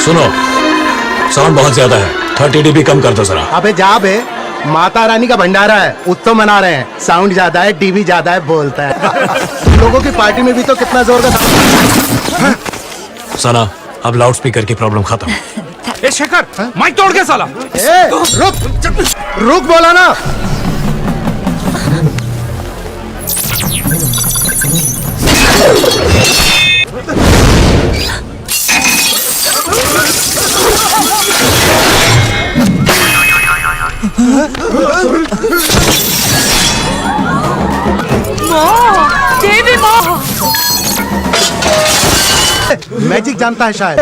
सुनो, साउंड बहुत ज्यादा है, 30 dB कम कर दो जरा। अबे जा बे, माता रानी का भंडारा है, उत्सव मना रहे हैं। साउंड ज्यादा है, डीबी ज्यादा है, बोलता है। लोगों की पार्टी में भी तो कितना जोर का। सना, अब लाउड स्पीकर की प्रॉब्लम खत्म। ए शेखर, माइक तोड़ के साला। ए, रुक बोला ना। देवी माँ, मैजिक जानता है शायद।